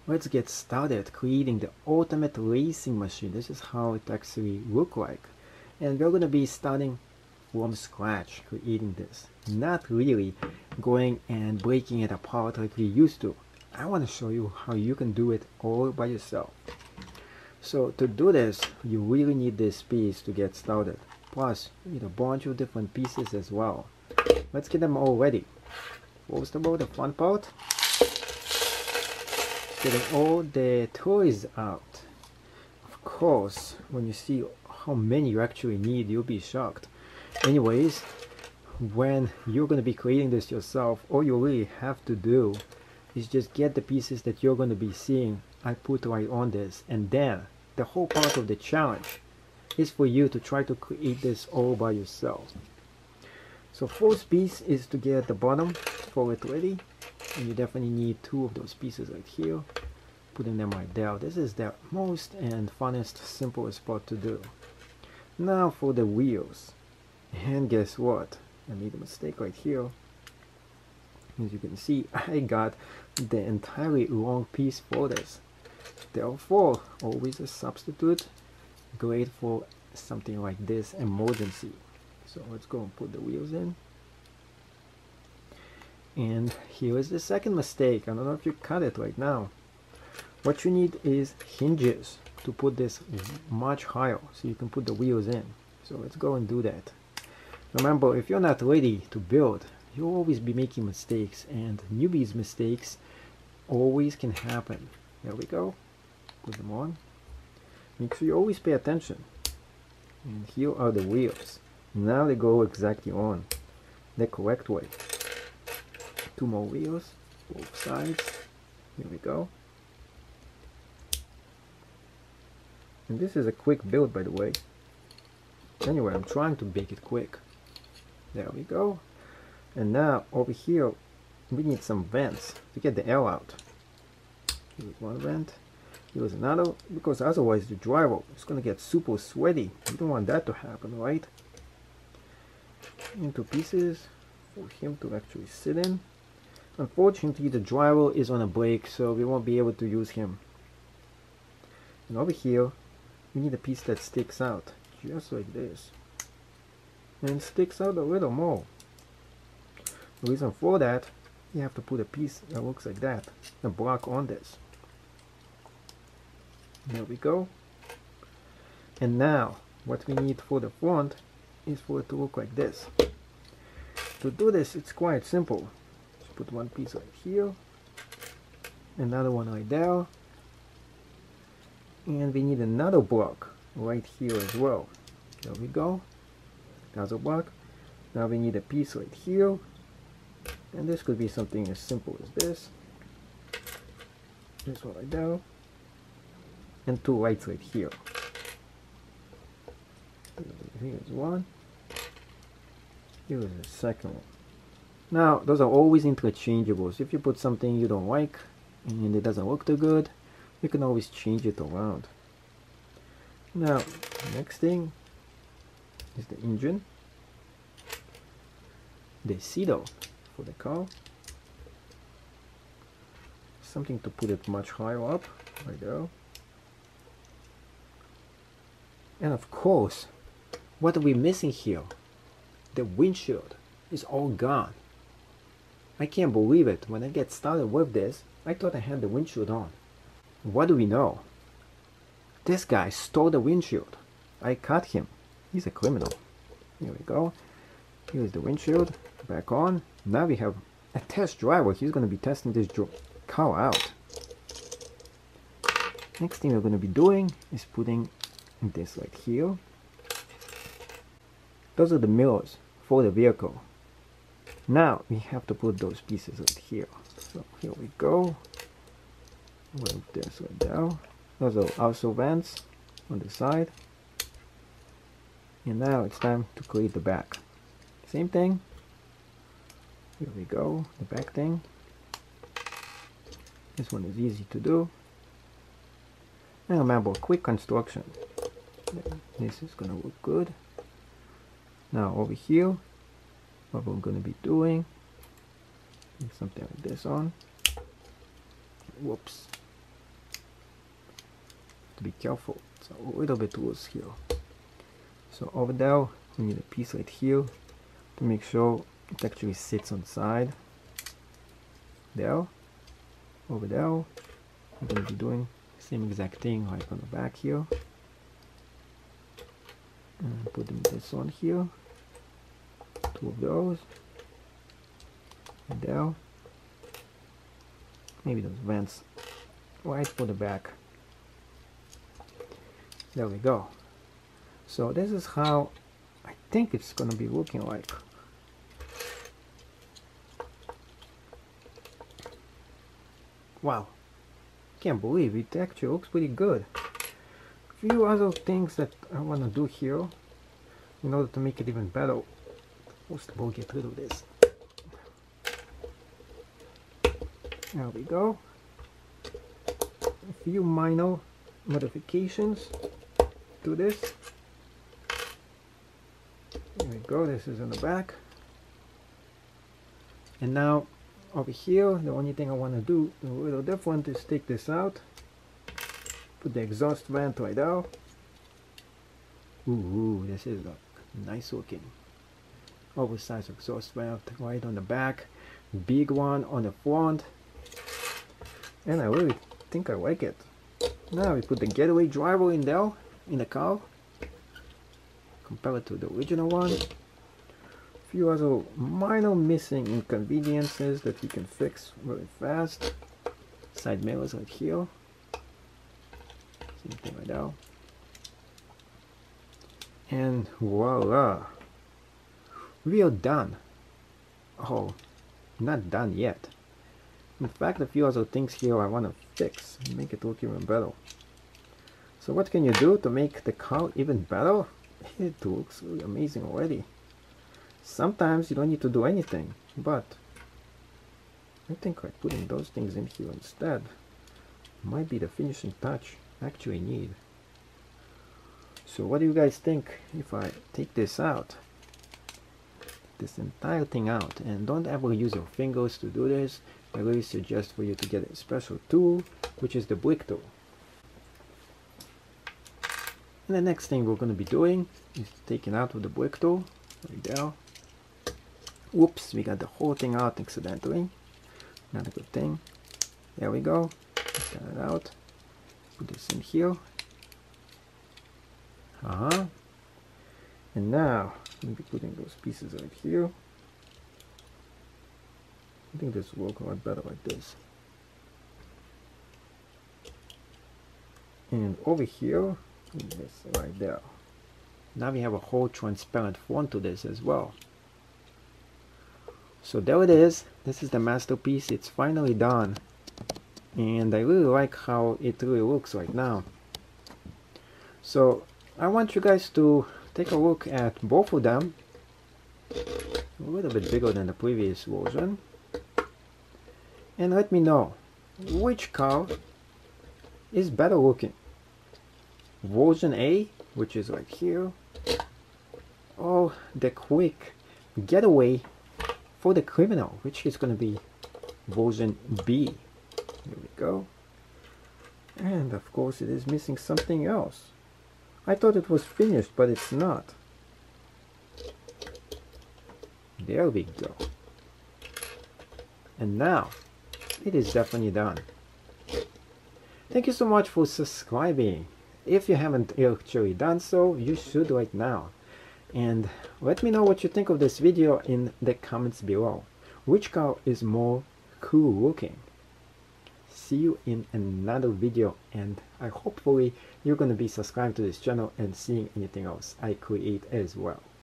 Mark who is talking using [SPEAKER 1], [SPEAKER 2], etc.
[SPEAKER 1] let's get started creating the ultimate racing machine. This is how it actually look like. And we're going to be starting from scratch creating this. Not really going and breaking it apart like we used to. I want to show you how you can do it all by yourself. So to do this, you really need this piece to get started. Plus, you need a bunch of different pieces as well. Let's get them all ready. First of all, the fun part, getting all the toys out. Of course, when you see how many you actually need, you'll be shocked. Anyways, when you're going to be creating this yourself, all you really have to do is just get the pieces that you're going to be seeing I put right on this, and then the whole part of the challenge is for you to try to create this all by yourself. So first piece is to get the bottom for it ready, and you definitely need two of those pieces right here, putting them right there. This is the most and funnest, simplest part to do. Now for the wheels, and guess what, I made a mistake right here. As you can see, I got the entirely wrong piece for this. Therefore, always a substitute, great for something like this emergency. So let's go and put the wheels in. And here is the second mistake. I don't know if you caught it right now. What you need is hinges to put this much higher so you can put the wheels in. So let's go and do that. Remember, if you're not ready to build, you'll always be making mistakes, and newbies' mistakes always can happen. There we go. Put them on. Make sure you always pay attention. And here are the wheels. Now they go exactly on the correct way. Two more wheels, both sides. Here we go. And this is a quick build, by the way. Anyway, I'm trying to make it quick. There we go. And now over here we need some vents to get the air out. Here's one vent. Here's another, because otherwise the driver is going to get super sweaty. You don't want that to happen, right? Into pieces for him to actually sit in. Unfortunately, the driver is on a break, so we won't be able to use him. And over here we need a piece that sticks out, just like this, and sticks out a little more. The reason for that, you have to put a piece that looks like that, a block on this. There we go. And now what we need for the front is for it to look like this. To do this, it's quite simple. Just put one piece right here, another one right there, and we need another block right here as well. There we go. Another block. Now we need a piece right here, and this could be something as simple as this. This one right there, and two lights right here. Here's one. Here's the second one. Now those are always interchangeables. If you put something you don't like and it doesn't look too good, you can always change it around. Now next thing is the engine, the seat for the car, something to put it much higher up, right there. And of course, what are we missing here? The windshield is all gone. I can't believe it. When I get started with this, I thought I had the windshield on. What do we know? This guy stole the windshield. I caught him. He's a criminal. Here we go. Here's the windshield. Back on. Now we have a test driver. He's going to be testing this car out. Next thing we're going to be doing is putting this right here. Those are the mirrors for the vehicle. Now we have to put those pieces right here. So here we go. With this right there. Those are also vents on the side. And now it's time to create the back. Same thing. Here we go, the back thing. This one is easy to do. And remember, quick construction. This is gonna look good. Now over here, what we're gonna be doing, something like this on. Whoops. be careful. It's a little bit loose here. So over there, we need a piece right here to make sure it actually sits on the side. There, over there, we're going to be doing the same exact thing like on the back here. And putting this on here, 2 of those, and there. Maybe those vents right for the back. There we go. So this is how I think it's gonna be looking like. Wow, can't believe it actually looks pretty good. A few other things that I want to do here in order to make it even better. First of all, get rid of this. There we go. A few minor modifications to this. There we go, this is on the back. And now over here, the only thing I want to do a little different is take this out. Put the exhaust vent right there. Ooh, this is nice looking. Oversized exhaust vent right on the back. Big one on the front. And I really think I like it. Now we put the getaway driver in there, in the car. Compare it to the original one. A few other minor missing inconveniences that we can fix very fast. Side mirrors right here. Same thing right there. And voila! We are done. Oh, not done yet. In fact, a few other things here I want to fix, make it look even better. So what can you do to make the car even better? It looks really amazing already. Sometimes you don't need to do anything, but I think like putting those things in here instead might be the finishing touch I actually need. So what do you guys think if I take this out? This entire thing out, and don't ever use your fingers to do this. I really suggest for you to get a special tool, which is the brick tool. And the next thing we're going to be doing is taking out with the brick tool, right there. Whoops, we got the whole thing out accidentally. Not a good thing. There we go. Let's get it out. Put this in here. And now I'm going to be putting those pieces right here. I think this will work a lot better like this. And over here, this right there. Now we have a whole transparent front to this as well. So there it is. This is the masterpiece. It's finally done. And I really like how it really looks right now. So I want you guys to take a look at both of them. A little bit bigger than the previous version. And let me know which car is better looking. Version A, which is right here, or the quick getaway for the criminal, which is going to be version B. Here we go. And of course it is missing something else. I thought it was finished, but it's not. There we go. And now it is definitely done. Thank you so much for subscribing. If you haven't actually done so, you should right now. And let me know what you think of this video in the comments below. Which car is more cool looking? See you in another video, and hopefully you're going to be subscribed to this channel and seeing anything else I create as well.